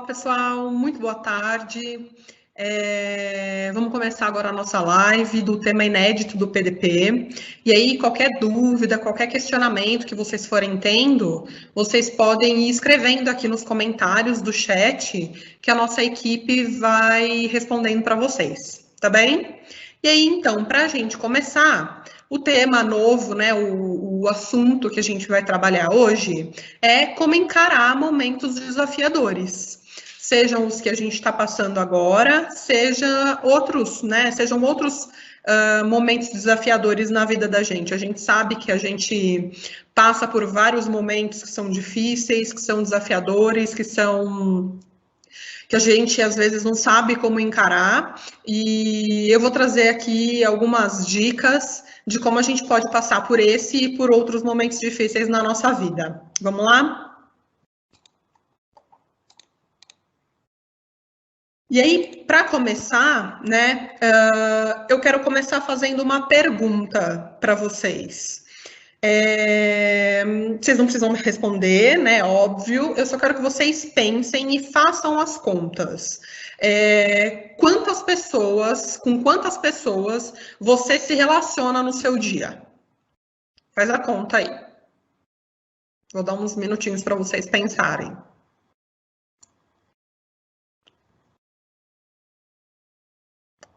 pessoal, muito boa tarde. Vamos começar agora a nossa live do tema inédito do PDP. E aí, qualquer dúvida, qualquer questionamento que vocês forem tendo, vocês podem ir escrevendo aqui nos comentários do chat, que a nossa equipe vai respondendo para vocês, tá bem? E aí, então, para a gente começar, o tema novo, né, o assunto que a gente vai trabalhar hoje é como encarar momentos desafiadores. Sejam os que a gente está passando agora, sejam outros momentos desafiadores na vida da gente. A gente sabe que a gente passa por vários momentos que são difíceis, que são desafiadores, que a gente às vezes não sabe como encarar, e eu vou trazer aqui algumas dicas de como a gente pode passar por esse e por outros momentos difíceis na nossa vida. Vamos lá? E aí, para começar, né, eu quero começar fazendo uma pergunta para vocês. Vocês não precisam me responder, né? Óbvio. Eu só quero que vocês pensem e façam as contas. Com quantas pessoas você se relaciona no seu dia? Faz a conta aí. Vou dar uns minutinhos para vocês pensarem.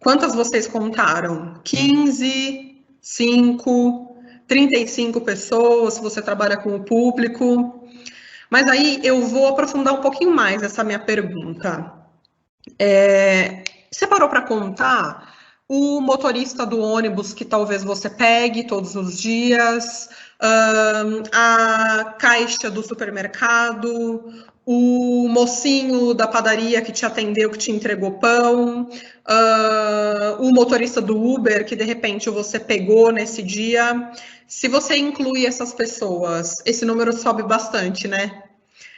Quantas vocês contaram? 15, 5, 35 pessoas, se você trabalha com o público. Mas aí eu vou aprofundar um pouquinho mais essa minha pergunta. Você parou para contar o motorista do ônibus que talvez você pegue todos os dias, a caixa do supermercado, o mocinho da padaria que te atendeu, que te entregou pão, o motorista do Uber que de repente você pegou nesse dia. Se você inclui essas pessoas, esse número sobe bastante, né?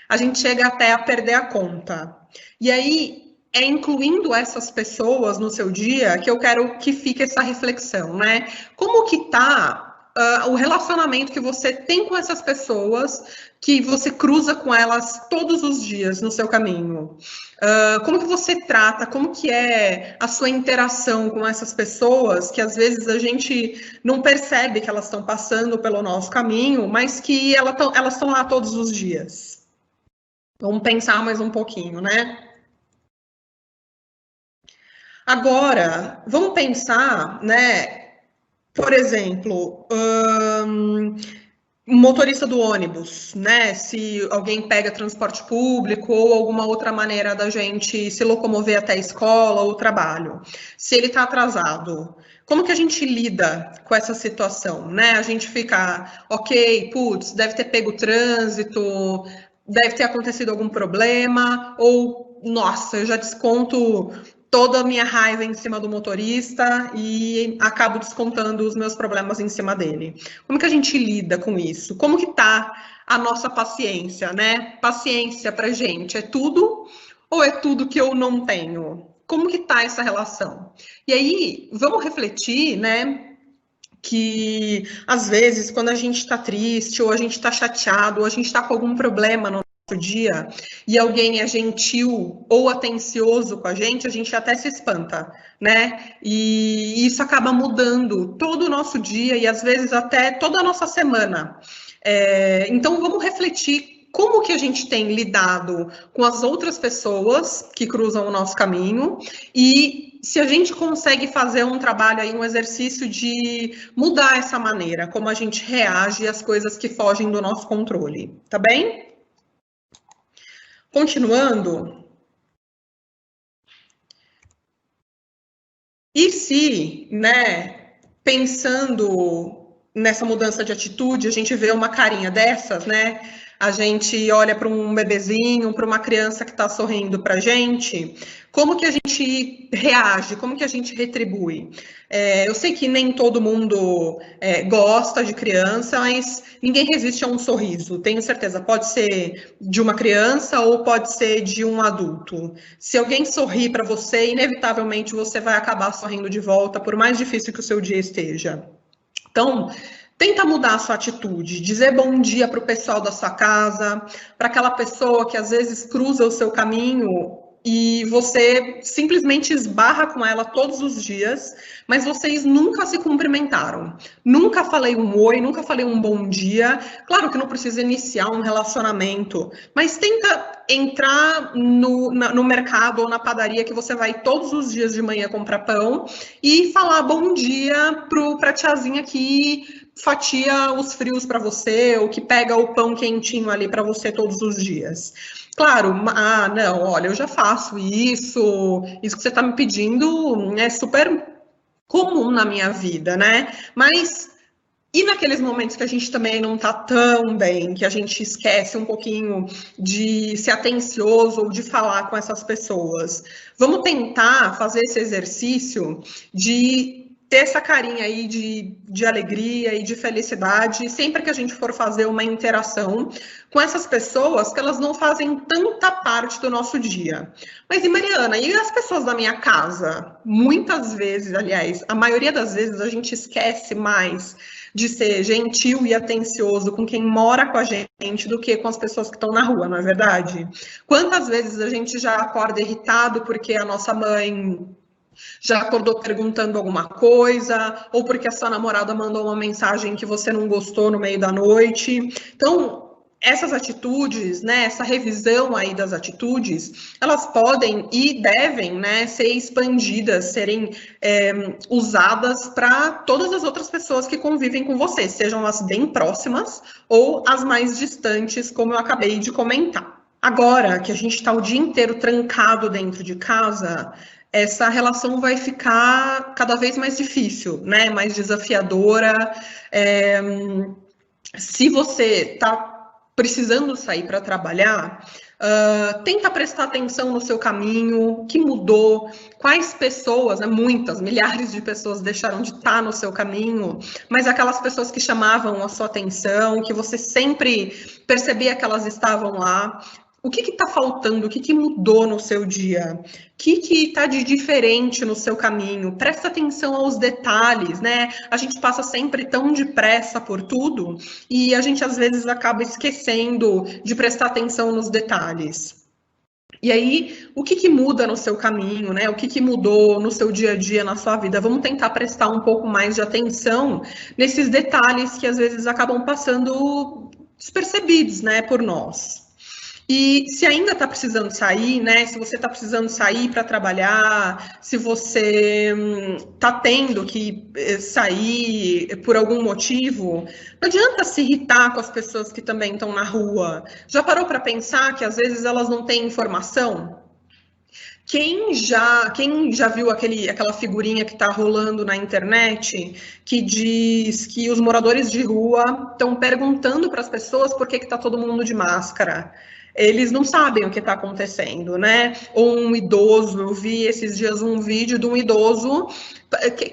A gente chega até a perder a conta. E aí, é incluindo essas pessoas no seu dia que eu quero que fique essa reflexão, né? Como que tá o relacionamento que você tem com essas pessoas, que você cruza com elas todos os dias no seu caminho? Como que você trata, como que é a sua interação com essas pessoas, que às vezes a gente não percebe que elas estão passando pelo nosso caminho, mas que elas estão lá todos os dias? Vamos pensar mais um pouquinho, né? Agora, vamos pensar, né? Por exemplo, motorista do ônibus, né? Se alguém pega transporte público ou alguma outra maneira da gente se locomover até a escola ou trabalho. Se ele está atrasado, como que a gente lida com essa situação, né? A gente fica, ok, putz, deve ter pego o trânsito, deve ter acontecido algum problema, ou, nossa, eu já desconto toda a minha raiva em cima do motorista e acabo descontando os meus problemas em cima dele. Como que a gente lida com isso? Como que tá a nossa paciência, né? Paciência pra gente é tudo ou é tudo que eu não tenho? Como que tá essa relação? E aí, vamos refletir, né? Que às vezes, quando a gente está triste, ou a gente está chateado, ou a gente está com algum problema no nosso dia, e alguém é gentil ou atencioso com a gente até se espanta, né? E isso acaba mudando todo o nosso dia e às vezes até toda a nossa semana. Então vamos refletir como que a gente tem lidado com as outras pessoas que cruzam o nosso caminho e se a gente consegue fazer um trabalho aí, um exercício de mudar essa maneira, como a gente reage às coisas que fogem do nosso controle, tá bem? Continuando. E se, né, pensando nessa mudança de atitude, a gente vê uma carinha dessas, né? A gente olha para um bebezinho, para uma criança que está sorrindo para a gente, como que a gente reage, como que a gente retribui? Eu sei que nem todo mundo gosta de criança, mas ninguém resiste a um sorriso, tenho certeza. Pode ser de uma criança ou pode ser de um adulto. Se alguém sorrir para você, inevitavelmente você vai acabar sorrindo de volta, por mais difícil que o seu dia esteja. Então, Tenta mudar a sua atitude, dizer bom dia para o pessoal da sua casa, para aquela pessoa que às vezes cruza o seu caminho e você simplesmente esbarra com ela todos os dias, mas vocês nunca se cumprimentaram. Nunca falei um oi, nunca falei um bom dia. Claro que não precisa iniciar um relacionamento, mas tenta entrar no mercado ou na padaria que você vai todos os dias de manhã comprar pão e falar bom dia para a tiazinha que fatia os frios para você, ou que pega o pão quentinho ali para você todos os dias. Claro, não, olha, eu já faço isso que você está me pedindo é super comum na minha vida, né? Mas e naqueles momentos que a gente também não está tão bem, que a gente esquece um pouquinho de ser atencioso ou de falar com essas pessoas? Vamos tentar fazer esse exercício de ter essa carinha aí de alegria e de felicidade sempre que a gente for fazer uma interação com essas pessoas que elas não fazem tanta parte do nosso dia. Mas, e Mariana, e as pessoas da minha casa? Muitas vezes, aliás, a maioria das vezes a gente esquece mais de ser gentil e atencioso com quem mora com a gente do que com as pessoas que estão na rua, não é verdade? Quantas vezes a gente já acorda irritado porque a nossa mãe já acordou perguntando alguma coisa, ou porque a sua namorada mandou uma mensagem que você não gostou no meio da noite. Então, essas atitudes, né, essa revisão aí das atitudes, elas podem e devem, né, ser expandidas, serem usadas para todas as outras pessoas que convivem com você, sejam as bem próximas ou as mais distantes, como eu acabei de comentar. Agora que a gente está o dia inteiro trancado dentro de casa, essa relação vai ficar cada vez mais difícil, né? Mais desafiadora. Se você está precisando sair para trabalhar, tenta prestar atenção no seu caminho, o que mudou, quais pessoas, né, muitas, milhares de pessoas deixaram de estar no seu caminho, mas aquelas pessoas que chamavam a sua atenção, que você sempre percebia que elas estavam lá. O que está faltando? O que mudou no seu dia? O que está de diferente no seu caminho? Presta atenção aos detalhes, né? A gente passa sempre tão depressa por tudo e a gente às vezes acaba esquecendo de prestar atenção nos detalhes. E aí, o que muda no seu caminho, né? O que mudou no seu dia a dia, na sua vida? Vamos tentar prestar um pouco mais de atenção nesses detalhes que às vezes acabam passando despercebidos, né, por nós. E se ainda está precisando sair, né? Se você está precisando sair para trabalhar, se você está tendo que sair por algum motivo, não adianta se irritar com as pessoas que também estão na rua. Já parou para pensar que às vezes elas não têm informação? Quem já viu aquela figurinha que está rolando na internet que diz que os moradores de rua estão perguntando para as pessoas por que está todo mundo de máscara? Eles não sabem o que está acontecendo, né? Ou um idoso, eu vi esses dias um vídeo de um idoso,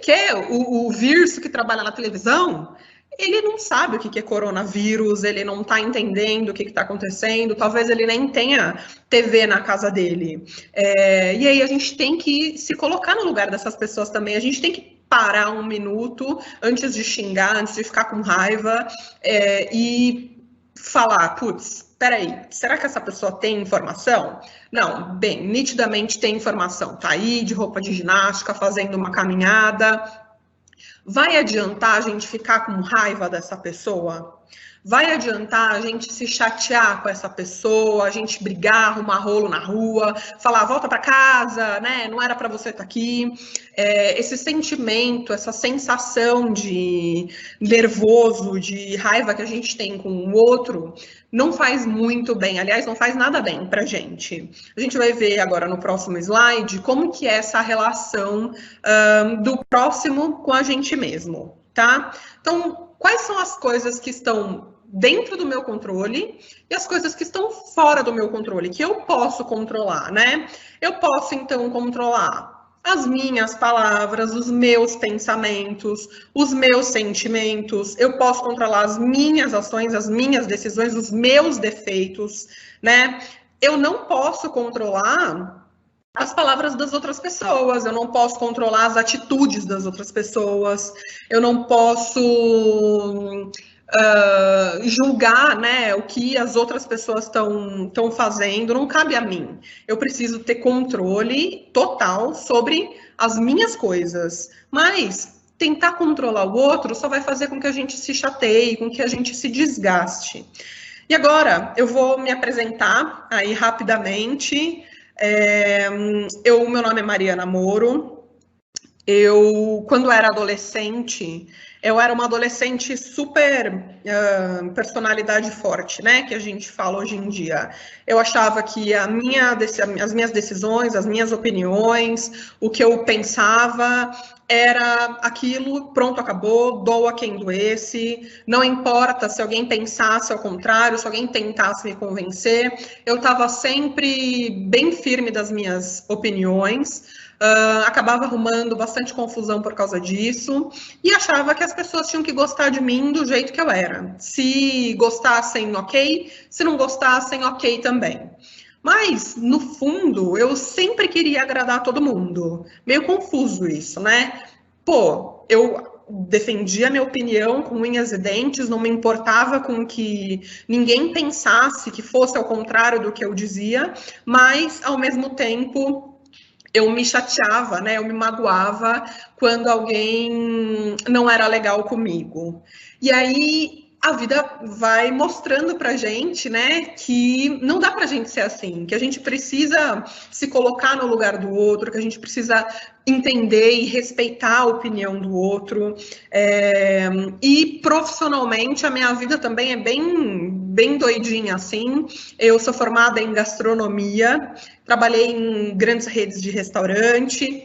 que é o Virso que trabalha na televisão, ele não sabe o que é coronavírus, ele não está entendendo o que está acontecendo, talvez ele nem tenha TV na casa dele. E aí a gente tem que se colocar no lugar dessas pessoas também, a gente tem que parar um minuto antes de xingar, antes de ficar com raiva e falar, putz, peraí, será que essa pessoa tem informação? Não, bem, nitidamente tem informação, tá aí de roupa de ginástica, fazendo uma caminhada. Vai adiantar a gente ficar com raiva dessa pessoa? Vai adiantar a gente se chatear com essa pessoa, a gente brigar, arrumar rolo na rua, falar, volta para casa, né? Não era para você estar aqui. Esse sentimento, essa sensação de nervoso, de raiva que a gente tem com o outro, não faz muito bem. Aliás, não faz nada bem para a gente. A gente vai ver agora no próximo slide como que é essa relação do próximo com a gente mesmo, tá? Então, quais são as coisas que estão dentro do meu controle e as coisas que estão fora do meu controle, que eu posso controlar, né? Eu posso, então, controlar as minhas palavras, os meus pensamentos, os meus sentimentos, eu posso controlar as minhas ações, as minhas decisões, os meus defeitos, né? Eu não posso controlar as palavras das outras pessoas, eu não posso controlar as atitudes das outras pessoas, eu não posso julgar, né, o que as outras pessoas estão fazendo, não cabe a mim. Eu preciso ter controle total sobre as minhas coisas, mas tentar controlar o outro só vai fazer com que a gente se chateie, com que a gente se desgaste. E agora eu vou me apresentar aí rapidamente. Meu nome é Mariana Moro. Quando era adolescente, eu era uma adolescente super personalidade forte, né? Que a gente fala hoje em dia. Eu achava que as minhas decisões, as minhas opiniões, o que eu pensava era aquilo, pronto, acabou, doa quem doesse, não importa se alguém pensasse ao contrário, se alguém tentasse me convencer, eu estava sempre bem firme das minhas opiniões. Acabava arrumando bastante confusão por causa disso e achava que as pessoas tinham que gostar de mim do jeito que eu era. Se gostassem, ok. Se não gostassem, ok também. Mas, no fundo, eu sempre queria agradar todo mundo. Meio confuso isso, né? Pô, eu defendia minha opinião com unhas e dentes, não me importava com que ninguém pensasse que fosse ao contrário do que eu dizia, mas, ao mesmo tempo, eu me chateava, né? Eu me magoava quando alguém não era legal comigo. E aí a vida vai mostrando pra gente, né, que não dá pra gente ser assim, que a gente precisa se colocar no lugar do outro, que a gente precisa entender e respeitar a opinião do outro. E profissionalmente a minha vida também é bem doidinha assim. Eu sou formada em gastronomia, trabalhei em grandes redes de restaurante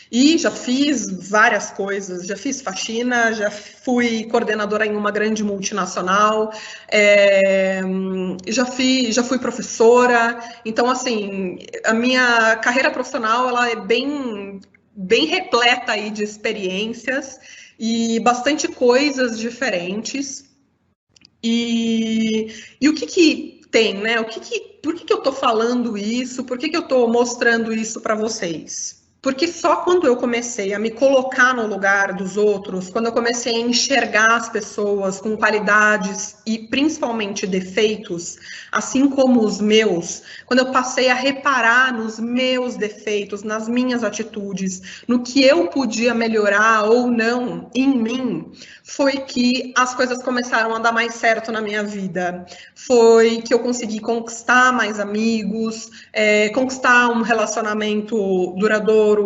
e já fiz várias coisas, já fiz faxina, já fui coordenadora em uma grande multinacional, já fui professora. Então, assim, a minha carreira profissional ela é bem repleta aí de experiências e bastante coisas diferentes. E o que tem, né? Por que eu estou falando isso? Por que eu estou mostrando isso para vocês? Porque só quando eu comecei a me colocar no lugar dos outros, quando eu comecei a enxergar as pessoas com qualidades e principalmente defeitos, assim como os meus, quando eu passei a reparar nos meus defeitos, nas minhas atitudes, no que eu podia melhorar ou não em mim, foi que as coisas começaram a dar mais certo na minha vida. Foi que eu consegui conquistar mais amigos, conquistar um relacionamento duradouro,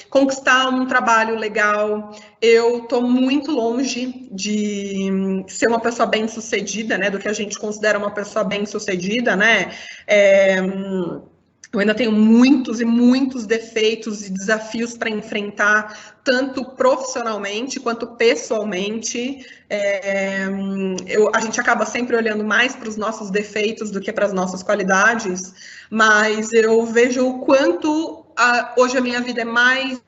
conquistar um trabalho legal. Eu estou muito longe de ser uma pessoa bem-sucedida, né, do que a gente considera uma pessoa bem-sucedida, né? Eu ainda tenho muitos e muitos defeitos e desafios para enfrentar, tanto profissionalmente quanto pessoalmente. A gente acaba sempre olhando mais para os nossos defeitos do que para as nossas qualidades, mas eu vejo o quanto hoje a minha vida é mais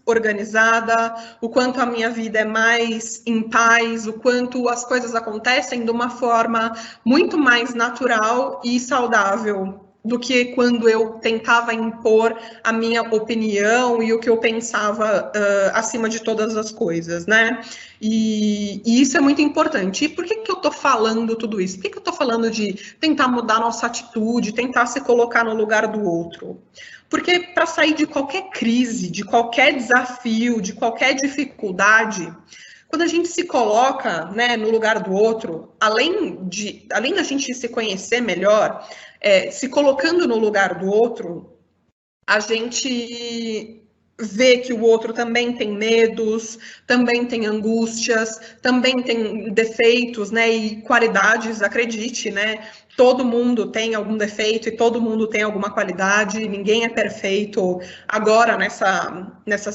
organizada, o quanto a minha vida é mais em paz, o quanto as coisas acontecem de uma forma muito mais natural e saudável do que quando eu tentava impor a minha opinião e o que eu pensava acima de todas as coisas, né? E isso é muito importante. E por que eu estou falando tudo isso? Por que eu estou falando de tentar mudar nossa atitude, tentar se colocar no lugar do outro? Porque para sair de qualquer crise, de qualquer desafio, de qualquer dificuldade, quando a gente se coloca, né, no lugar do outro, além da gente se conhecer melhor, se colocando no lugar do outro, a gente vê que o outro também tem medos, também tem angústias, também tem defeitos, né, e qualidades, acredite, né? Todo mundo tem algum defeito e todo mundo tem alguma qualidade, ninguém é perfeito agora nessa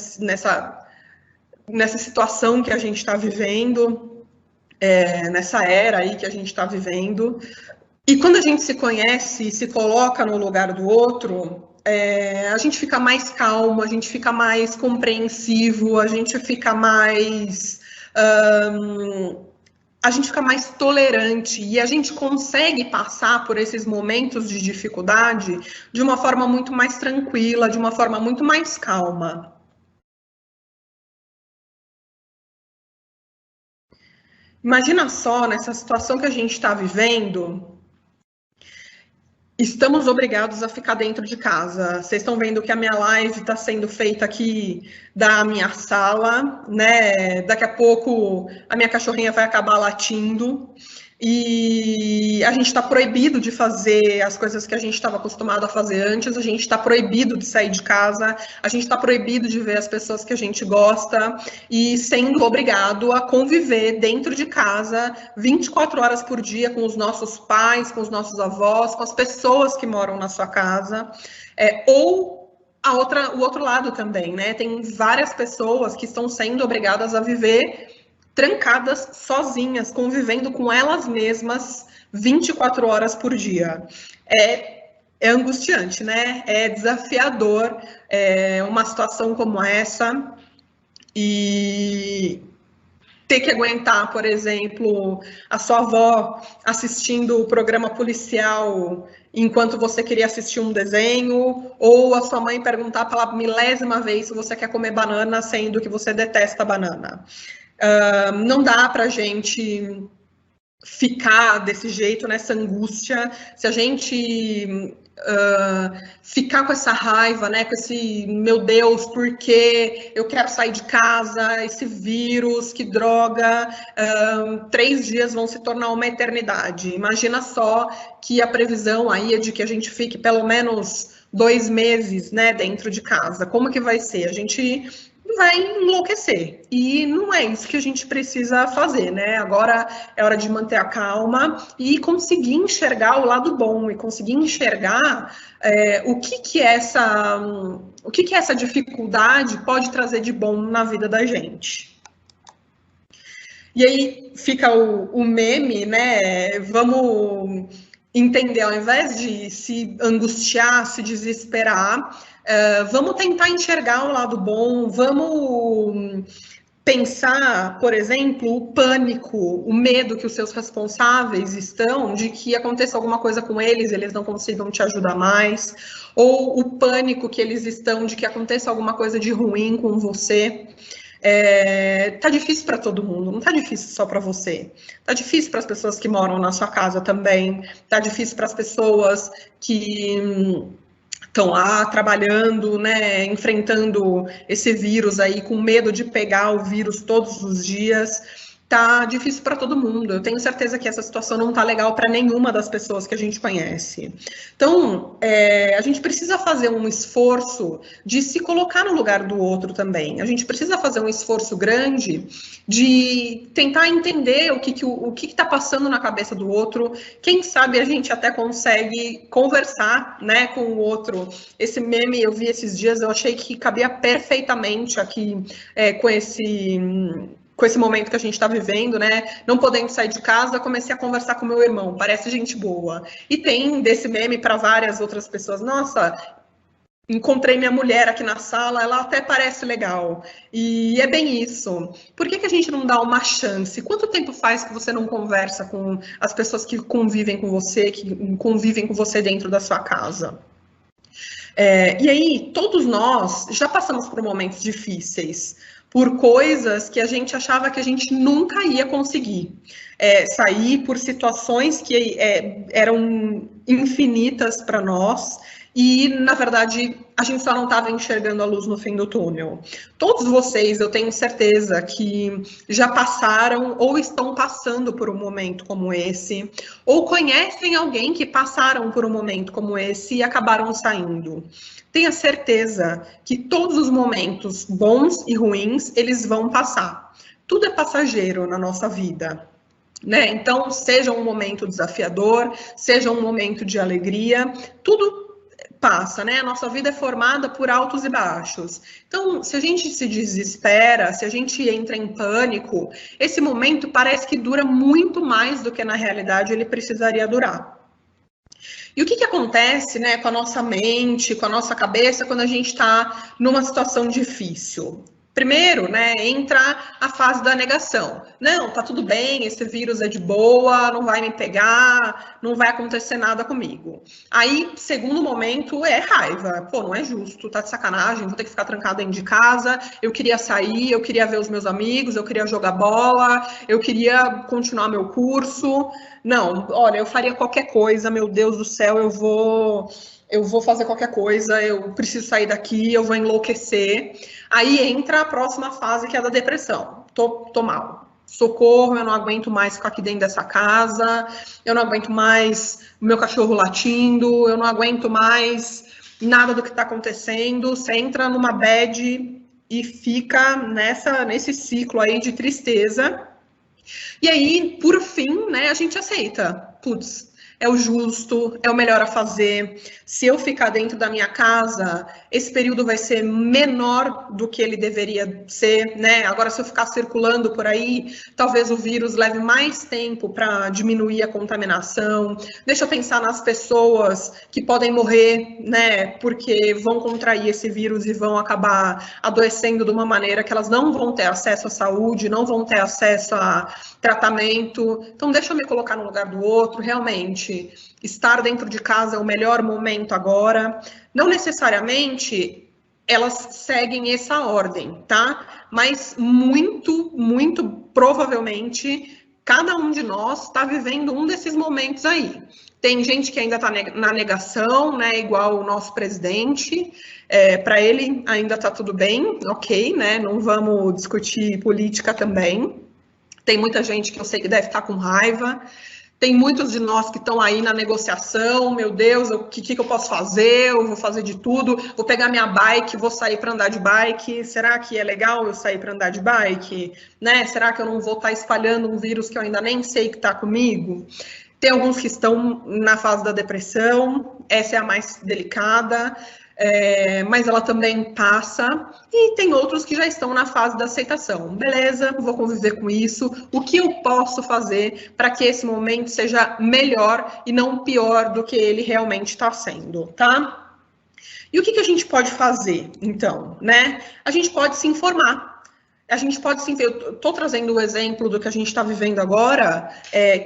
situação que a gente está vivendo, nessa era aí que a gente está vivendo. E quando a gente se conhece e se coloca no lugar do outro, a gente fica mais calmo, a gente fica mais compreensivo, a gente fica mais a gente fica mais tolerante e a gente consegue passar por esses momentos de dificuldade de uma forma muito mais tranquila, de uma forma muito mais calma. Imagina só, nessa situação que a gente está vivendo, estamos obrigados a ficar dentro de casa. Vocês estão vendo que a minha live está sendo feita aqui da minha sala, né? Daqui a pouco a minha cachorrinha vai acabar latindo. E a gente está proibido de fazer as coisas que a gente estava acostumado a fazer antes, a gente está proibido de sair de casa, a gente está proibido de ver as pessoas que a gente gosta e sendo obrigado a conviver dentro de casa 24 horas por dia com os nossos pais, com os nossos avós, com as pessoas que moram na sua casa, ou o outro lado também, né? Tem várias pessoas que estão sendo obrigadas a viver trancadas sozinhas, convivendo com elas mesmas 24 horas por dia. É angustiante, né? É desafiador uma situação como essa e ter que aguentar, por exemplo, a sua avó assistindo o programa policial enquanto você queria assistir um desenho, ou a sua mãe perguntar pela milésima vez se você quer comer banana, sendo que você detesta banana. Não dá para a gente ficar desse jeito, nessa angústia, se a gente ficar com essa raiva, né, com esse, meu Deus, por que eu quero sair de casa, esse vírus, que droga, 3 dias vão se tornar uma eternidade. Imagina só que a previsão aí é de que a gente fique pelo menos 2 meses, né, dentro de casa. Como que vai ser? A gente vai enlouquecer. E não é isso que a gente precisa fazer, né? Agora é hora de manter a calma e conseguir enxergar o lado bom e conseguir enxergar o que essa dificuldade pode trazer de bom na vida da gente. E aí fica o meme, né? Vamos entender, ao invés de se angustiar, se desesperar, vamos tentar enxergar o lado bom, vamos pensar, por exemplo, o pânico, o medo que os seus responsáveis estão de que aconteça alguma coisa com eles, eles não consigam te ajudar mais, ou o pânico que eles estão de que aconteça alguma coisa de ruim com você. Tá difícil para todo mundo, não tá difícil só para você. Tá difícil para as pessoas que moram na sua casa também, tá difícil para as pessoas que estão lá trabalhando, né, enfrentando esse vírus aí, com medo de pegar o vírus todos os dias. Tá difícil para todo mundo. Eu tenho certeza que essa situação não tá legal para nenhuma das pessoas que a gente conhece. Então, a gente precisa fazer um esforço de se colocar no lugar do outro também. A gente precisa fazer um esforço grande de tentar entender o que está passando na cabeça do outro. Quem sabe a gente até consegue conversar, né, com o outro. Esse meme eu vi esses dias, eu achei que cabia perfeitamente aqui com esse momento que a gente está vivendo, né? Não podendo sair de casa, comecei a conversar com meu irmão, parece gente boa. E tem desse meme para várias outras pessoas. Nossa, encontrei minha mulher aqui na sala, ela até parece legal. E é bem isso. Por que a gente não dá uma chance? Quanto tempo faz que você não conversa com as pessoas que convivem com você, que convivem com você dentro da sua casa? E aí, todos nós já passamos por momentos difíceis, por coisas que a gente achava que a gente nunca ia conseguir sair, por situações que eram infinitas para nós, e, na verdade, a gente só não estava enxergando a luz no fim do túnel. Todos vocês, eu tenho certeza que já passaram ou estão passando por um momento como esse, ou conhecem alguém que passaram por um momento como esse e acabaram saindo. Tenha certeza que todos os momentos bons e ruins, eles vão passar. Tudo é passageiro na nossa vida, né? Então, seja um momento desafiador, seja um momento de alegria, tudo passa, né? A nossa vida é formada por altos e baixos. Então, se a gente se desespera, se a gente entra em pânico, esse momento parece que dura muito mais do que na realidade ele precisaria durar. E o que acontece, né, com a nossa mente, com a nossa cabeça, quando a gente está numa situação difícil? Primeiro, né, entra a fase da negação. Não, tá tudo bem, esse vírus é de boa, não vai me pegar, não vai acontecer nada comigo. Aí, segundo momento, é raiva. Pô, não é justo, tá de sacanagem, vou ter que ficar trancada dentro de casa, eu queria sair, eu queria ver os meus amigos, eu queria jogar bola, eu queria continuar meu curso. Não, olha, eu faria qualquer coisa, meu Deus do céu, eu vou fazer qualquer coisa, eu preciso sair daqui, eu vou enlouquecer. Aí entra a próxima fase, que é a da depressão. Tô mal. Socorro, eu não aguento mais ficar aqui dentro dessa casa, eu não aguento mais o meu cachorro latindo, eu não aguento mais nada do que está acontecendo. Você entra numa bad e fica nesse ciclo aí de tristeza. E aí, por fim, né, a gente aceita. Putz, é o justo, é o melhor a fazer. Se eu ficar dentro da minha casa, esse período vai ser menor do que ele deveria ser, né? Agora, se eu ficar circulando por aí, talvez o vírus leve mais tempo para diminuir a contaminação. Deixa eu pensar nas pessoas que podem morrer, né? Porque vão contrair esse vírus e vão acabar adoecendo de uma maneira que elas não vão ter acesso à saúde, não vão ter acesso a tratamento. Então, deixa eu me colocar no lugar do outro, realmente. Estar dentro de casa é o melhor momento agora. Não necessariamente elas seguem essa ordem, tá? Mas muito, muito provavelmente, cada um de nós está vivendo um desses momentos aí. Tem gente que ainda está na negação, né? Igual o nosso presidente. Para ele ainda está tudo bem, ok, né? Não vamos discutir política também. Tem muita gente que eu sei que deve estar com raiva. Tem muitos de nós que estão aí na negociação. Meu Deus, o que eu posso fazer? Eu vou fazer de tudo. Vou pegar minha bike, vou sair para andar de bike. Será que é legal eu sair para andar de bike? Né? Será que eu não vou estar espalhando um vírus que eu ainda nem sei que está comigo? Tem alguns que estão na fase da depressão. Essa é a mais delicada. Mas ela também passa, e tem outros que já estão na fase da aceitação. Beleza, vou conviver com isso. O que eu posso fazer para que esse momento seja melhor e não pior do que ele realmente está sendo, tá? E o que a gente pode fazer, então, né? A gente pode se informar. A gente pode sim, eu estou trazendo o exemplo do que a gente está vivendo agora,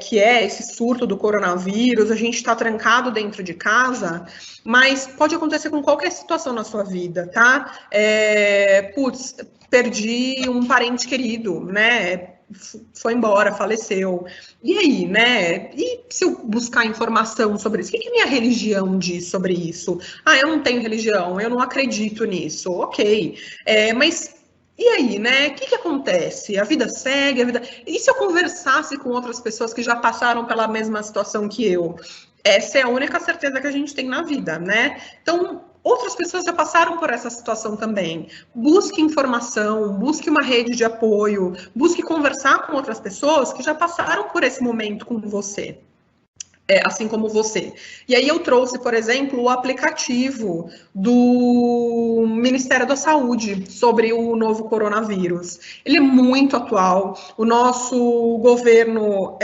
que é esse surto do coronavírus, a gente está trancado dentro de casa, mas pode acontecer com qualquer situação na sua vida, tá? Putz, perdi um parente querido, né? Foi embora, faleceu. E aí, né? E se eu buscar informação sobre isso? O que a minha religião diz sobre isso? Ah, eu não tenho religião, eu não acredito nisso. Ok. Mas e aí, né? O que acontece? A vida segue, a vida... E se eu conversasse com outras pessoas que já passaram pela mesma situação que eu? Essa é a única certeza que a gente tem na vida, né? Então, outras pessoas já passaram por essa situação também. Busque informação, busque uma rede de apoio, busque conversar com outras pessoas que já passaram por esse momento com você. Assim como você. E aí eu trouxe, por exemplo, o aplicativo do Ministério da Saúde sobre o novo coronavírus. Ele é muito atual. O nosso governo,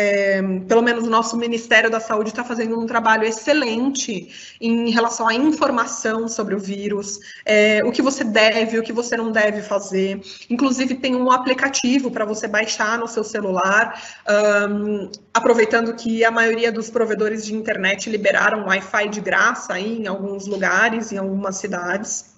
pelo menos o nosso Ministério da Saúde, está fazendo um trabalho excelente em relação à informação sobre o vírus, o que você deve, o que você não deve fazer. Inclusive, tem um aplicativo para você baixar no seu celular, aproveitando que a maioria dos provedores de internet liberaram Wi-Fi de graça aí em alguns lugares, em algumas cidades.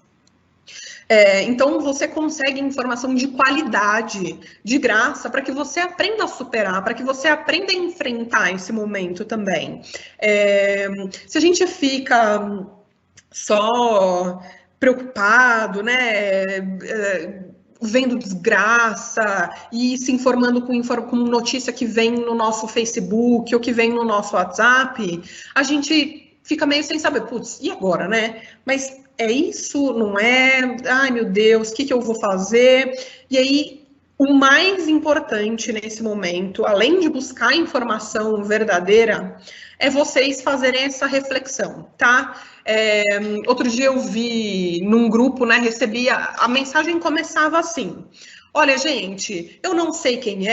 Então, você consegue informação de qualidade, de graça, para que você aprenda a superar, para que você aprenda a enfrentar esse momento também. Se a gente fica só preocupado, né, vendo desgraça e se informando com notícia que vem no nosso Facebook ou que vem no nosso WhatsApp, a gente fica meio sem saber, putz, e agora, né? Mas é isso, não é? Ai, meu Deus, o que eu vou fazer? E aí, o mais importante nesse momento, além de buscar informação verdadeira, é vocês fazerem essa reflexão, tá? Outro dia eu vi num grupo, né, a mensagem começava assim: olha, gente, eu não sei quem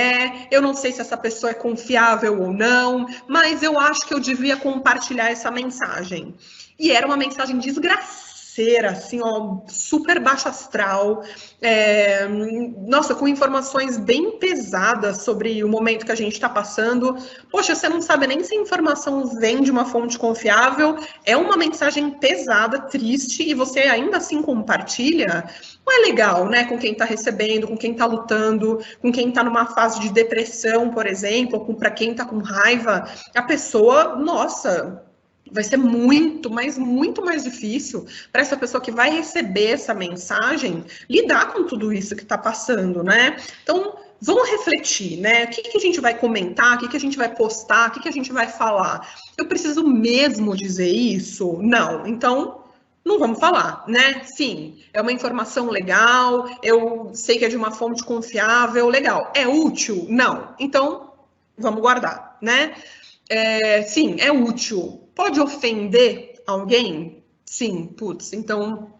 eu não sei se essa pessoa é confiável ou não, mas eu acho que eu devia compartilhar essa mensagem. E era uma mensagem desgraçada bagaceira, assim, ó, super baixa astral, nossa, com informações bem pesadas sobre o momento que a gente está passando. Poxa, você não sabe nem se a informação vem de uma fonte confiável, é uma mensagem pesada, triste, e você ainda assim compartilha. Não é legal, né, com quem está recebendo, com quem está lutando, com quem está numa fase de depressão, por exemplo, ou para quem está com raiva. A pessoa, nossa, vai ser muito, mas muito mais difícil para essa pessoa que vai receber essa mensagem lidar com tudo isso que está passando, né? Então, vamos refletir, né? O que a gente vai comentar, o que a gente vai postar, o que a gente vai falar? Eu preciso mesmo dizer isso? Não. Então, não vamos falar, né? Sim, é uma informação legal, eu sei que é de uma fonte confiável, legal. É útil? Não. Então, vamos guardar, né? Sim, é útil. Pode ofender alguém? Sim, putz, então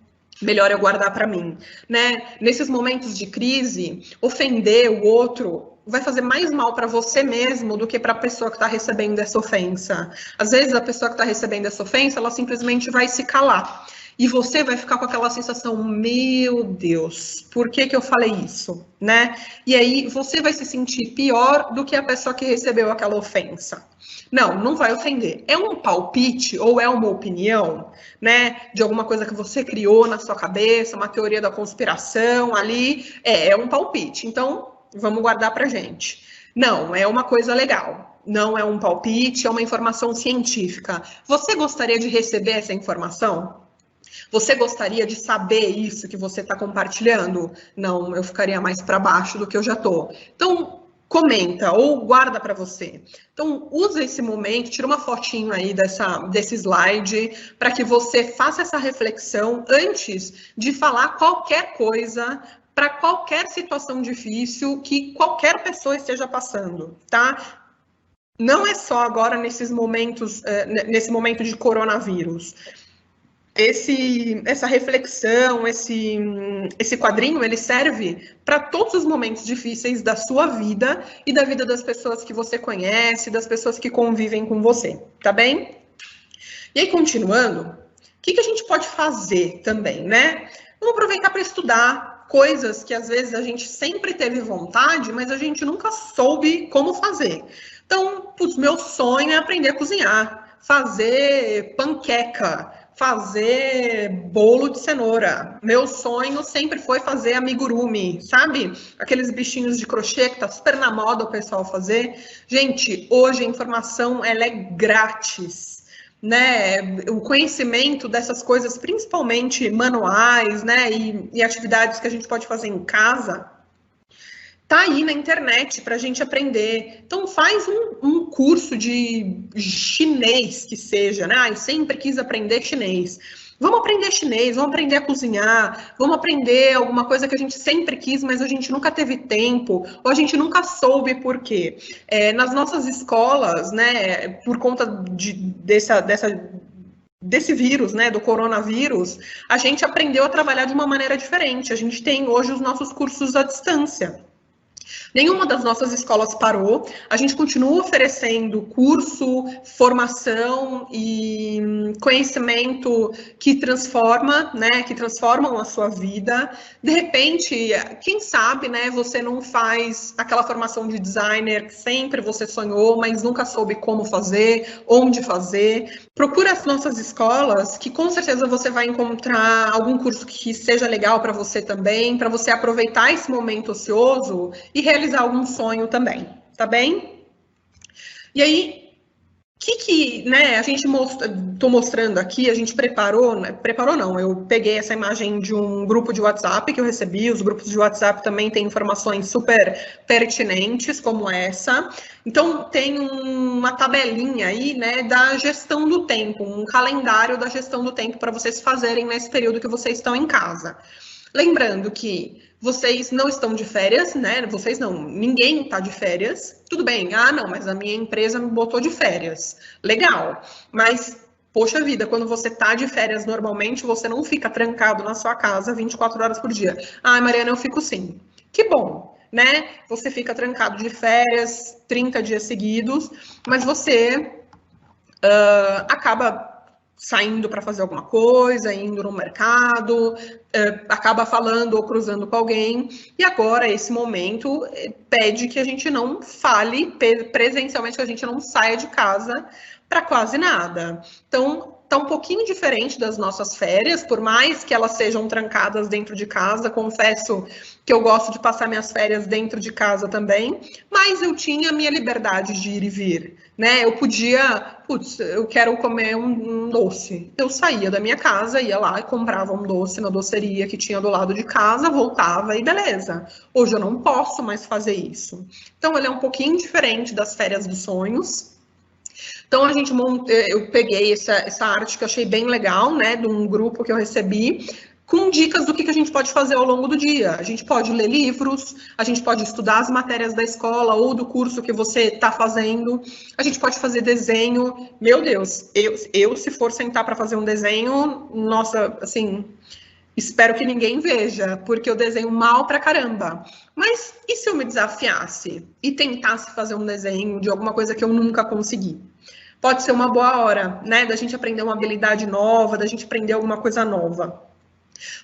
melhor eu guardar para mim, né? Nesses momentos de crise, ofender o outro vai fazer mais mal para você mesmo do que para a pessoa que está recebendo essa ofensa. Às vezes a pessoa que está recebendo essa ofensa, ela simplesmente vai se calar. E você vai ficar com aquela sensação, meu Deus, por que eu falei isso, né? E aí você vai se sentir pior do que a pessoa que recebeu aquela ofensa. Não, não vai ofender. É um palpite ou é uma opinião, né? De alguma coisa que você criou na sua cabeça, uma teoria da conspiração ali. É um palpite. Então, vamos guardar pra gente. Não, é uma coisa legal. Não é um palpite, é uma informação científica. Você gostaria de receber essa informação? Você gostaria de saber isso que você está compartilhando? Não, eu ficaria mais para baixo do que eu já estou. Então, comenta ou guarda para você. Então, usa esse momento, tira uma fotinho aí desse slide para que você faça essa reflexão antes de falar qualquer coisa para qualquer situação difícil que qualquer pessoa esteja passando, tá? Não é só agora nesses momentos, nesse momento de coronavírus. Essa reflexão, esse quadrinho, ele serve para todos os momentos difíceis da sua vida e da vida das pessoas que você conhece, das pessoas que convivem com você, tá bem? E aí, continuando, o que a gente pode fazer também, né? Vamos aproveitar para estudar coisas que às vezes a gente sempre teve vontade, mas a gente nunca soube como fazer. Então, putz, meu sonho é aprender a cozinhar, fazer panqueca, fazer bolo de cenoura. Meu sonho sempre foi fazer amigurumi, sabe? Aqueles bichinhos de crochê que tá super na moda o pessoal fazer. Gente, hoje a informação ela é grátis, né? O conhecimento dessas coisas, principalmente manuais, né? E atividades que a gente pode fazer em casa, tá aí na internet para a gente aprender. Então faz um curso de chinês que seja, né? Eu sempre quis aprender chinês. Vamos aprender chinês, vamos aprender a cozinhar, vamos aprender alguma coisa que a gente sempre quis, mas a gente nunca teve tempo, ou a gente nunca soube por quê. Nas nossas escolas, né, por conta desse vírus, né, do coronavírus, a gente aprendeu a trabalhar de uma maneira diferente. A gente tem hoje os nossos cursos à distância. Nenhuma das nossas escolas parou, a gente continua oferecendo curso, formação e conhecimento que transforma, né, que transformam a sua vida. De repente, quem sabe, né, você não faz aquela formação de designer que sempre você sonhou, mas nunca soube como fazer, onde fazer. Procura as nossas escolas, que com certeza você vai encontrar algum curso que seja legal para você também, para você aproveitar esse momento ocioso e realizar algum sonho também, tá bem? E aí, né, a gente tô mostrando aqui, a gente preparou não, eu peguei essa imagem de um grupo de WhatsApp que eu recebi, os grupos de WhatsApp também têm informações super pertinentes como essa, então tem uma tabelinha aí, né, da gestão do tempo, um calendário da gestão do tempo para vocês fazerem nesse período que vocês estão em casa. Lembrando que vocês não estão de férias, né? Vocês não, ninguém está de férias. Tudo bem, não, mas a minha empresa me botou de férias. Legal, mas, poxa vida, quando você está de férias, normalmente você não fica trancado na sua casa 24 horas por dia. Mariana, eu fico sim. Que bom, né? Você fica trancado de férias 30 dias seguidos, mas você acaba saindo para fazer alguma coisa, indo no mercado, acaba falando ou cruzando com alguém, e agora esse momento pede que a gente não fale presencialmente, que a gente não saia de casa para quase nada. Então, está um pouquinho diferente das nossas férias, por mais que elas sejam trancadas dentro de casa. Confesso que eu gosto de passar minhas férias dentro de casa também, mas eu tinha a minha liberdade de ir e vir, né? Eu podia, putz, eu quero comer um doce. Eu saía da minha casa, ia lá e comprava um doce na doceria que tinha do lado de casa, voltava e beleza. Hoje eu não posso mais fazer isso. Então, ele é um pouquinho diferente das férias dos sonhos. Então, eu peguei essa arte que eu achei bem legal, né, de um grupo que eu recebi, com dicas do que a gente pode fazer ao longo do dia. A gente pode ler livros, a gente pode estudar as matérias da escola ou do curso que você está fazendo, a gente pode fazer desenho. Meu Deus, eu se for sentar para fazer um desenho, nossa, assim, espero que ninguém veja, porque eu desenho mal pra caramba. Mas e se eu me desafiasse e tentasse fazer um desenho de alguma coisa que eu nunca consegui? Pode ser uma boa hora, né, da gente aprender uma habilidade nova, da gente aprender alguma coisa nova.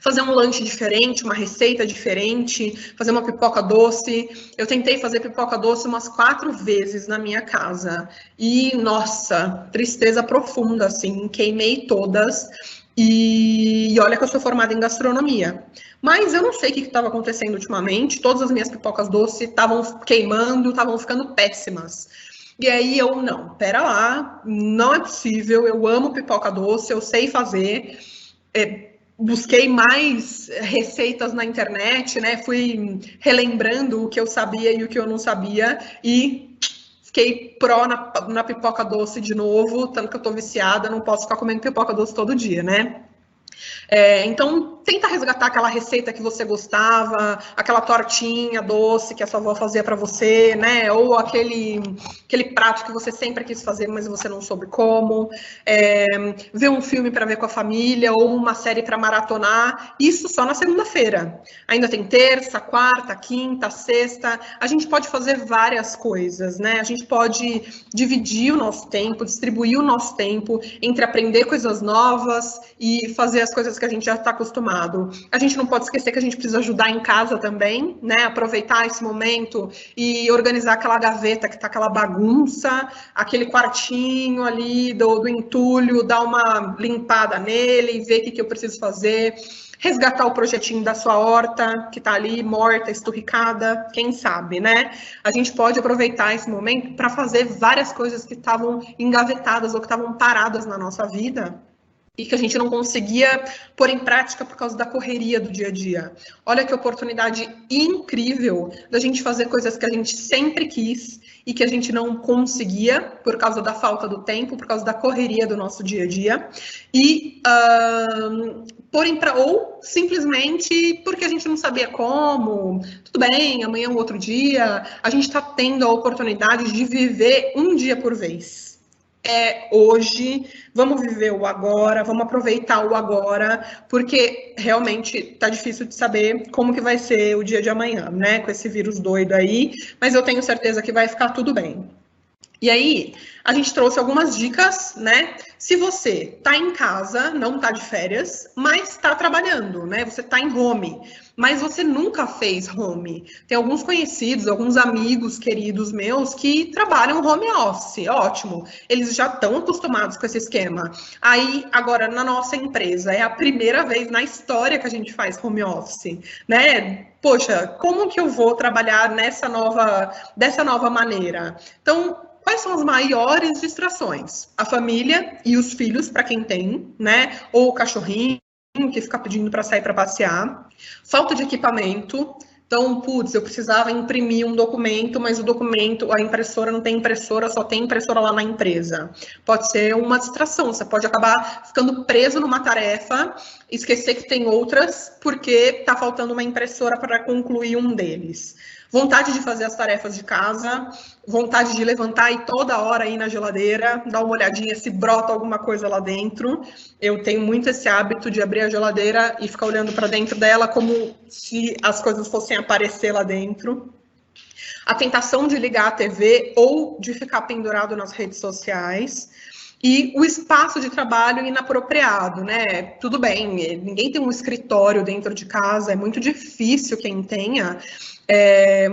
Fazer um lanche diferente, uma receita diferente, fazer uma pipoca doce. Eu tentei fazer pipoca doce umas 4 vezes na minha casa. E, nossa, tristeza profunda, assim, queimei todas. E olha que eu sou formada em gastronomia. Mas eu não sei o que estava acontecendo ultimamente. Todas as minhas pipocas doces estavam queimando, estavam ficando péssimas. E aí não, pera lá, não é possível, eu amo pipoca doce, eu sei fazer, busquei mais receitas na internet, né, fui relembrando o que eu sabia e o que eu não sabia, e fiquei pró na pipoca doce de novo, tanto que eu tô viciada, não posso ficar comendo pipoca doce todo dia, né. Então, tenta resgatar aquela receita que você gostava, aquela tortinha doce que a sua avó fazia para você, né? Ou aquele prato que você sempre quis fazer, mas você não soube como. Ver um filme para ver com a família ou uma série para maratonar. Isso só na segunda-feira. Ainda tem terça, quarta, quinta, sexta. A gente pode fazer várias coisas, né? A gente pode dividir o nosso tempo, distribuir o nosso tempo entre aprender coisas novas e fazer as coisas que a gente já está acostumado. A gente não pode esquecer que a gente precisa ajudar em casa também, né? Aproveitar esse momento e organizar aquela gaveta que está aquela bagunça, aquele quartinho ali do entulho, dar uma limpada nele e ver o que eu preciso fazer. Resgatar o projetinho da sua horta, que está ali morta, esturricada, quem sabe, né? A gente pode aproveitar esse momento para fazer várias coisas que estavam engavetadas ou que estavam paradas na nossa vida e que a gente não conseguia pôr em prática por causa da correria do dia a dia. Olha que oportunidade incrível da gente fazer coisas que a gente sempre quis e que a gente não conseguia por causa da falta do tempo, por causa da correria do nosso dia a dia, e ou simplesmente porque a gente não sabia como, tudo bem, amanhã é um outro dia, a gente está tendo a oportunidade de viver um dia por vez. Hoje, vamos viver o agora, vamos aproveitar o agora, porque realmente tá difícil de saber como que vai ser o dia de amanhã, né, com esse vírus doido aí, mas eu tenho certeza que vai ficar tudo bem. E aí, a gente trouxe algumas dicas, né? Se você tá em casa, não tá de férias, mas tá trabalhando, né? Você tá em home, mas você nunca fez home. Tem alguns conhecidos, alguns amigos queridos meus que trabalham home office, ótimo. Eles já estão acostumados com esse esquema. Aí, agora, na nossa empresa, é a primeira vez na história que a gente faz home office, né? Poxa, como que eu vou trabalhar dessa nova maneira? Então, quais são as maiores distrações? A família e os filhos, para quem tem, né? Ou o cachorrinho que fica pedindo para sair para passear. Falta de equipamento. Então, putz, eu precisava imprimir um documento, mas o documento, a impressora não tem impressora, só tem impressora lá na empresa. Pode ser uma distração, você pode acabar ficando preso numa tarefa, esquecer que tem outras, porque está faltando uma impressora para concluir um deles. Vontade de fazer as tarefas de casa, vontade de levantar e toda hora ir na geladeira, dar uma olhadinha se brota alguma coisa lá dentro. Eu tenho muito esse hábito de abrir a geladeira e ficar olhando para dentro dela como se as coisas fossem aparecer lá dentro. A tentação de ligar a TV ou de ficar pendurado nas redes sociais. E o espaço de trabalho inapropriado, né? Tudo bem, ninguém tem um escritório dentro de casa, é muito difícil quem tenha,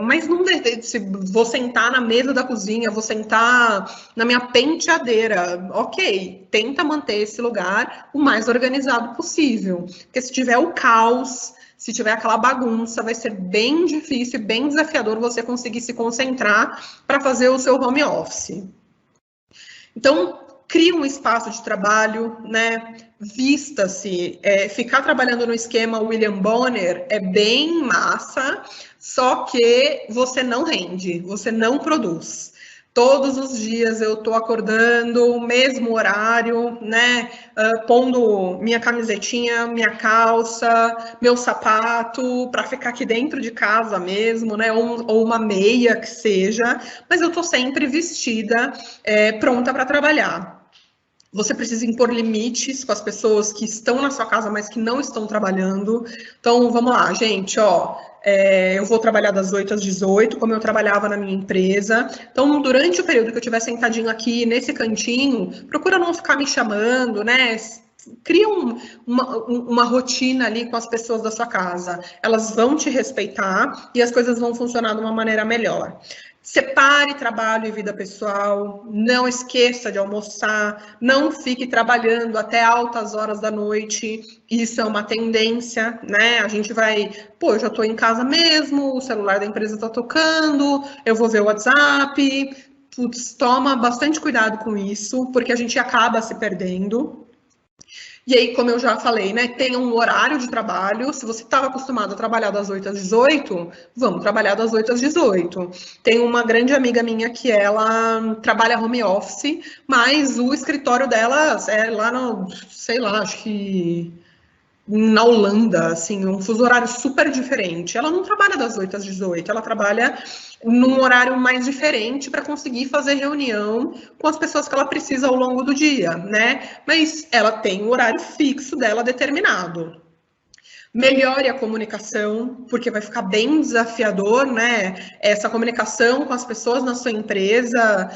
mas não se vou sentar na mesa da cozinha, vou sentar na minha penteadeira, ok, tenta manter esse lugar o mais organizado possível, porque se tiver o caos, se tiver aquela bagunça, vai ser bem difícil, bem desafiador você conseguir se concentrar para fazer o seu home office. Então, cria um espaço de trabalho, né? Vista-se, ficar trabalhando no esquema William Bonner é bem massa, só que você não rende, você não produz. Todos os dias eu tô acordando, mesmo horário, né? Pondo minha camisetinha, minha calça, meu sapato, para ficar aqui dentro de casa mesmo, né? Ou uma meia que seja, mas eu tô sempre vestida, pronta para trabalhar. Você precisa impor limites com as pessoas que estão na sua casa, mas que não estão trabalhando. Então, vamos lá, gente, ó. Eu vou trabalhar das 8 às 18, como eu trabalhava na minha empresa. Então, durante o período que eu estiver sentadinho aqui nesse cantinho, procura não ficar me chamando, né? Cria uma rotina ali com as pessoas da sua casa. Elas vão te respeitar e as coisas vão funcionar de uma maneira melhor. Separe trabalho e vida pessoal, não esqueça de almoçar, não fique trabalhando até altas horas da noite, isso é uma tendência, né? A gente vai, eu já estou em casa mesmo, o celular da empresa está tocando, eu vou ver o WhatsApp, toma bastante cuidado com isso, porque a gente acaba se perdendo. E aí, como eu já falei, né, tenha um horário de trabalho. Se você estava acostumado a trabalhar das 8 às 18, vamos trabalhar das 8 às 18. Tem uma grande amiga minha que ela trabalha home office, mas o escritório dela é lá no, sei lá, acho que na Holanda, assim, um fuso horário super diferente. Ela não trabalha das 8 às 18, ela trabalha num horário mais diferente para conseguir fazer reunião com as pessoas que ela precisa ao longo do dia, né? Mas ela tem o horário fixo dela determinado. Melhore a comunicação, porque vai ficar bem desafiador, né? Essa comunicação com as pessoas na sua empresa,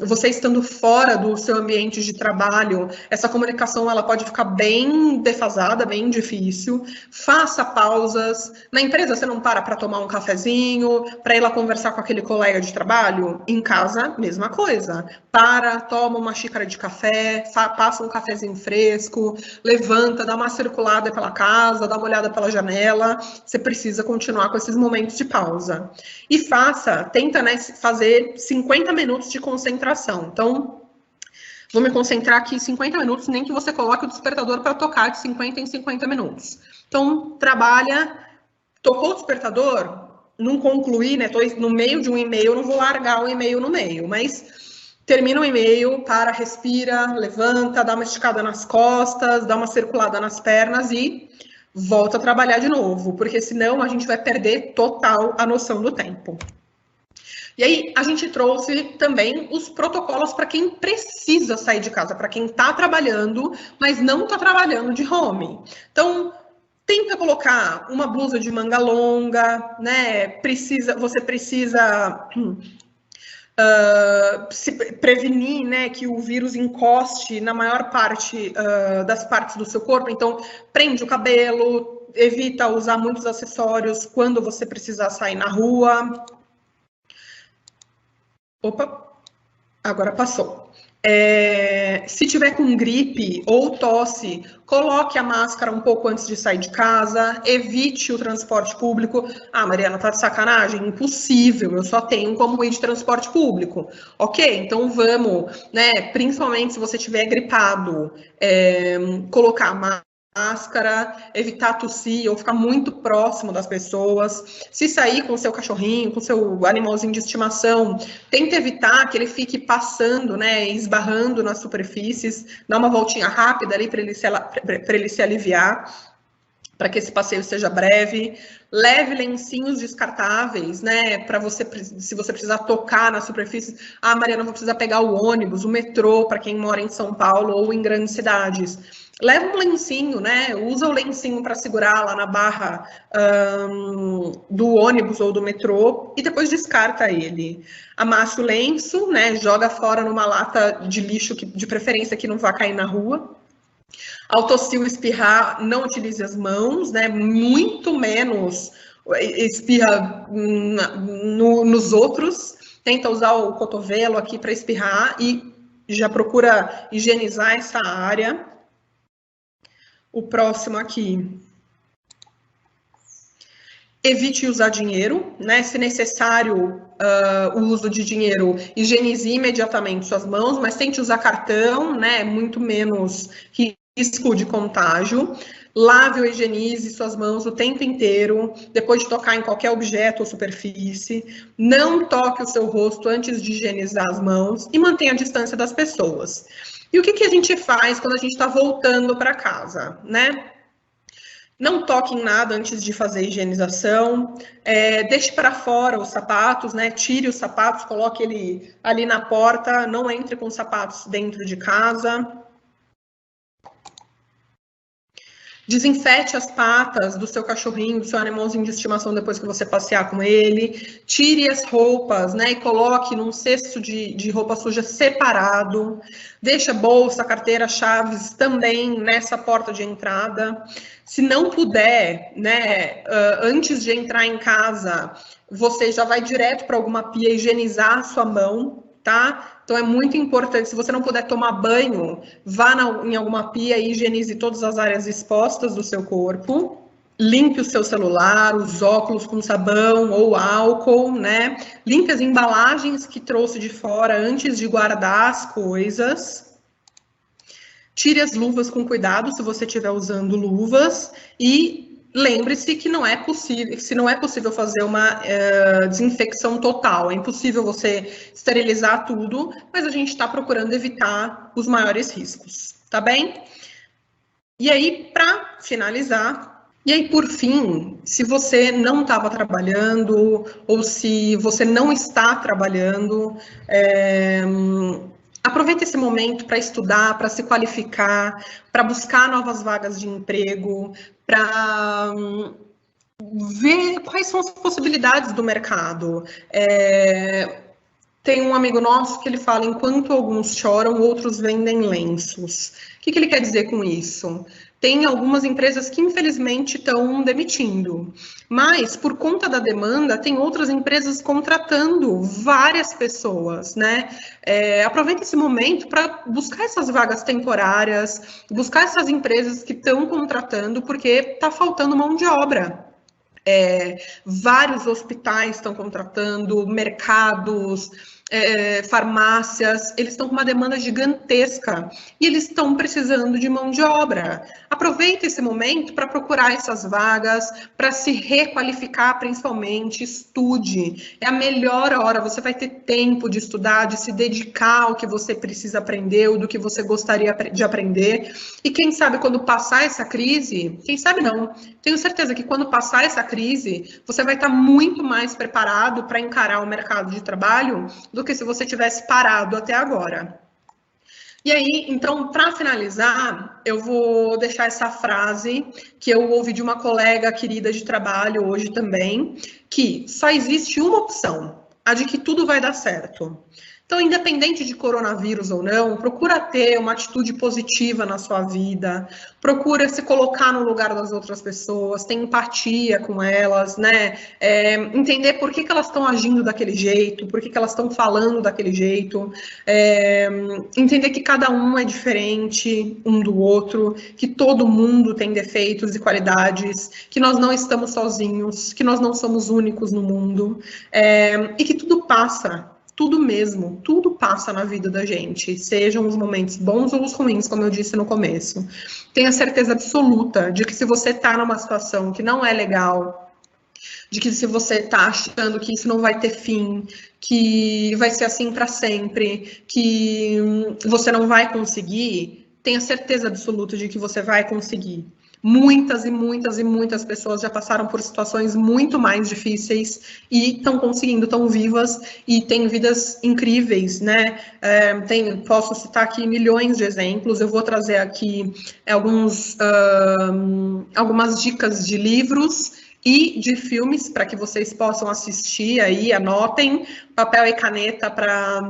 você estando fora do seu ambiente de trabalho, essa comunicação ela pode ficar bem defasada, bem difícil. Faça pausas. Na empresa você não para tomar um cafezinho, para ir lá conversar com aquele colega de trabalho? Em casa, mesma coisa. Para, toma uma xícara de café, passa um cafezinho fresco, levanta, dá uma circulada pela casa, dá uma olhada pela janela. Você precisa continuar com esses momentos de pausa. E tenta, né, fazer 50 minutos de concentração. Então, vou me concentrar aqui 50 minutos, nem que você coloque o despertador para tocar de 50 em 50 minutos. Então, trabalha, tocou o despertador, não concluí, né, tô no meio de um e-mail, não vou largar o e-mail no meio, mas termina o e-mail, respira, levanta, dá uma esticada nas costas, dá uma circulada nas pernas e volta a trabalhar de novo, porque senão a gente vai perder total a noção do tempo. E aí, a gente trouxe também os protocolos para quem precisa sair de casa, para quem está trabalhando, mas não está trabalhando de home. Então, tenta colocar uma blusa de manga longa, né? Você precisa se prevenir, né, que o vírus encoste na maior parte das partes do seu corpo. Então, prende o cabelo, evita usar muitos acessórios quando você precisar sair na rua. Opa, agora passou. Se tiver com gripe ou tosse, coloque a máscara um pouco antes de sair de casa, evite o transporte público. Ah, Mariana, tá de sacanagem? Impossível, eu só tenho como ir de transporte público. Ok, então vamos, né, principalmente se você estiver gripado, colocar a máscara, evitar tossir ou ficar muito próximo das pessoas. Se sair com o seu cachorrinho, com o seu animalzinho de estimação, tenta evitar que ele fique passando, né, esbarrando nas superfícies, dá uma voltinha rápida ali para ele se aliviar, para que esse passeio seja breve. Leve lencinhos descartáveis, né, para você, se você precisar tocar na superfície. Ah, Mariana, vou precisar pegar o ônibus, o metrô, para quem mora em São Paulo ou em grandes cidades. leva um lencinho, né? Usa o lencinho para segurar lá na barra do ônibus ou do metrô e depois descarta ele. Amassa o lenço, né? Joga fora numa lata de lixo, de preferência que não vá cair na rua. Ao tossir ou espirrar, não utilize as mãos, né? Muito menos espirra nos outros. Tenta usar o cotovelo aqui para espirrar e já procura higienizar essa área. O próximo aqui. Evite usar dinheiro, né? Se necessário, o uso de dinheiro, higienize imediatamente suas mãos, mas tente usar cartão, né? Muito menos risco de contágio. Lave ou higienize suas mãos o tempo inteiro, depois de tocar em qualquer objeto ou superfície. Não toque o seu rosto antes de higienizar as mãos e mantenha a distância das pessoas. E o que a gente faz quando a gente está voltando para casa, né? Não toque em nada antes de fazer a higienização, deixe para fora os sapatos, né? Tire os sapatos, coloque ele ali na porta, não entre com os sapatos dentro de casa. Desinfete as patas do seu cachorrinho, do seu animalzinho de estimação depois que você passear com ele. Tire as roupas, né, e coloque num cesto de roupa suja separado. Deixa bolsa, carteira, chaves também nessa porta de entrada. Se não puder, né, antes de entrar em casa, você já vai direto para alguma pia higienizar a sua mão, tá? Então, é muito importante, se você não puder tomar banho, vá em alguma pia e higienize todas as áreas expostas do seu corpo. Limpe o seu celular, os óculos com sabão ou álcool, né? Limpe as embalagens que trouxe de fora antes de guardar as coisas. Tire as luvas com cuidado, se você estiver usando luvas. E lembre-se que não é possível, se não é possível fazer uma desinfecção total, é impossível você esterilizar tudo, mas a gente está procurando evitar os maiores riscos, tá bem? E aí, para finalizar, e aí, por fim, se você não estava trabalhando ou se você não está trabalhando, aproveite esse momento para estudar, para se qualificar, para buscar novas vagas de emprego, para ver quais são as possibilidades do mercado. Tem um amigo nosso que ele fala, enquanto alguns choram, outros vendem lenços. O que ele quer dizer com isso? Tem algumas empresas que, infelizmente, estão demitindo. Mas, por conta da demanda, tem outras empresas contratando várias pessoas, né? Aproveita esse momento para buscar essas vagas temporárias, buscar essas empresas que estão contratando, porque está faltando mão de obra. Vários hospitais estão contratando, mercados, farmácias, eles estão com uma demanda gigantesca e eles estão precisando de mão de obra. Aproveita esse momento para procurar essas vagas, para se requalificar principalmente, estude. É a melhor hora, você vai ter tempo de estudar, de se dedicar ao que você precisa aprender, ou do que você gostaria de aprender. E quem sabe quando passar essa crise, quem sabe não, tenho certeza que quando passar essa crise, você vai estar muito mais preparado para encarar o mercado de trabalho do que se você tivesse parado até agora. E aí, então, para finalizar, eu vou deixar essa frase que eu ouvi de uma colega querida de trabalho hoje também, que só existe uma opção, a de que tudo vai dar certo. Então, independente de coronavírus ou não, procura ter uma atitude positiva na sua vida, procura se colocar no lugar das outras pessoas, ter empatia com elas, né? Entender por que elas estão agindo daquele jeito, por que elas estão falando daquele jeito, entender que cada um é diferente um do outro, que todo mundo tem defeitos e qualidades, que nós não estamos sozinhos, que nós não somos únicos no mundo, e que tudo passa. Tudo mesmo, tudo passa na vida da gente, sejam os momentos bons ou os ruins, como eu disse no começo. Tenha certeza absoluta de que se você está numa situação que não é legal, de que se você está achando que isso não vai ter fim, que vai ser assim para sempre, que você não vai conseguir, tenha certeza absoluta de que você vai conseguir. Muitas e muitas e muitas pessoas já passaram por situações muito mais difíceis e estão conseguindo, estão vivas e têm vidas incríveis, né? Posso citar aqui milhões de exemplos. Eu vou trazer aqui algumas dicas de livros e de filmes para que vocês possam assistir aí, anotem, papel e caneta para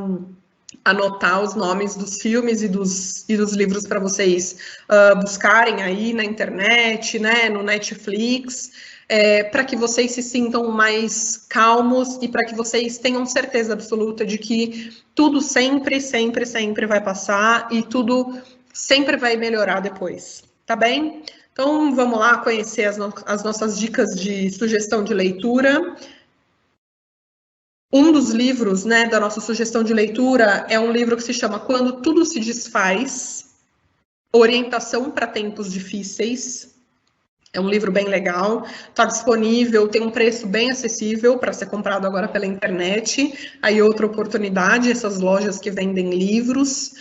anotar os nomes dos filmes e dos livros para vocês buscarem aí na internet, né, no Netflix, para que vocês se sintam mais calmos e para que vocês tenham certeza absoluta de que tudo sempre, sempre, sempre vai passar e tudo sempre vai melhorar depois, tá bem? Então, vamos lá conhecer as nossas dicas de sugestão de leitura. Um dos livros, né, da nossa sugestão de leitura é um livro que se chama Quando Tudo se Desfaz, Orientação para Tempos Difíceis. É um livro bem legal, está disponível, tem um preço bem acessível para ser comprado agora pela internet. Aí outra oportunidade, essas lojas que vendem livros.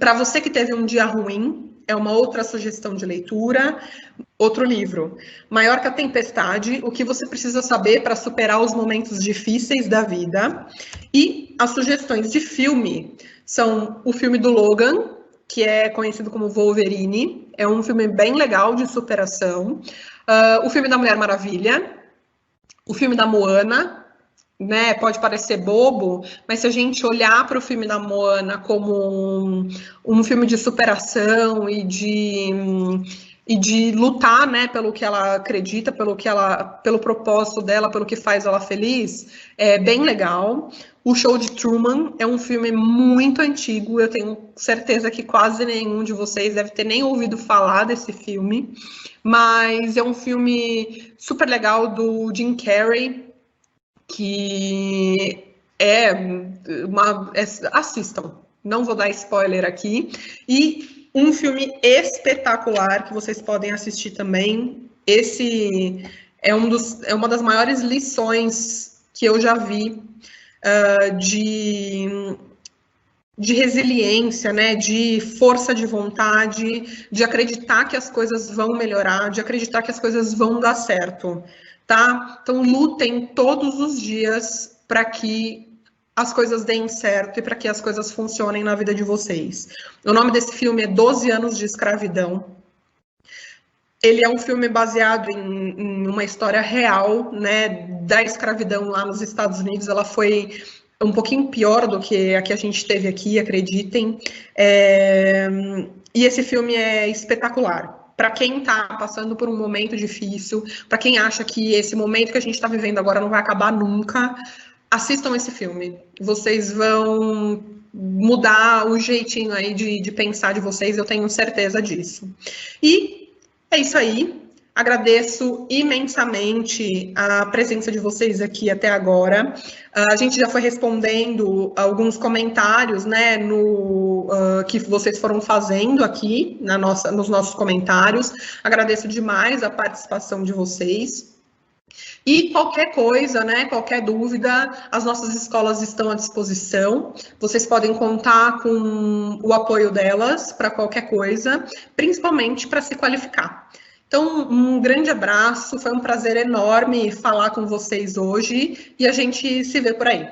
Para você que teve um dia ruim, é uma outra sugestão de leitura. Outro livro, Maior que a Tempestade, o que você precisa saber para superar os momentos difíceis da vida. E as sugestões de filme são o filme do Logan, que é conhecido como Wolverine, é um filme bem legal de superação. O filme da Mulher Maravilha, o filme da Moana, né, pode parecer bobo, mas se a gente olhar para o filme da Moana como um filme de superação e de lutar, né, pelo que ela acredita, pelo propósito dela, pelo que faz ela feliz, é bem legal. O Show de Truman é um filme muito antigo, eu tenho certeza que quase nenhum de vocês deve ter nem ouvido falar desse filme, mas é um filme super legal do Jim Carrey, que assistam, não vou dar spoiler aqui, e um filme espetacular que vocês podem assistir também. Esse é uma das maiores lições que eu já vi de resiliência, né, de força de vontade, de acreditar que as coisas vão melhorar, de acreditar que as coisas vão dar certo, tá? Então, lutem todos os dias para que as coisas deem certo e para que as coisas funcionem na vida de vocês. O nome desse filme é 12 Anos de Escravidão. Ele é um filme baseado em uma história real, né, da escravidão lá nos Estados Unidos. Ela foi um pouquinho pior do que a gente teve aqui, acreditem. E esse filme é espetacular. Para quem está passando por um momento difícil, para quem acha que esse momento que a gente está vivendo agora não vai acabar nunca, assistam esse filme. Vocês vão mudar o jeitinho aí de pensar de vocês, eu tenho certeza disso. E é isso aí. Agradeço imensamente a presença de vocês aqui até agora. A gente já foi respondendo alguns comentários, né, que vocês foram fazendo aqui nos nossos comentários. Agradeço demais a participação de vocês. E qualquer coisa, né, qualquer dúvida, as nossas escolas estão à disposição. Vocês podem contar com o apoio delas para qualquer coisa, principalmente para se qualificar. Então, um grande abraço, foi um prazer enorme falar com vocês hoje e a gente se vê por aí.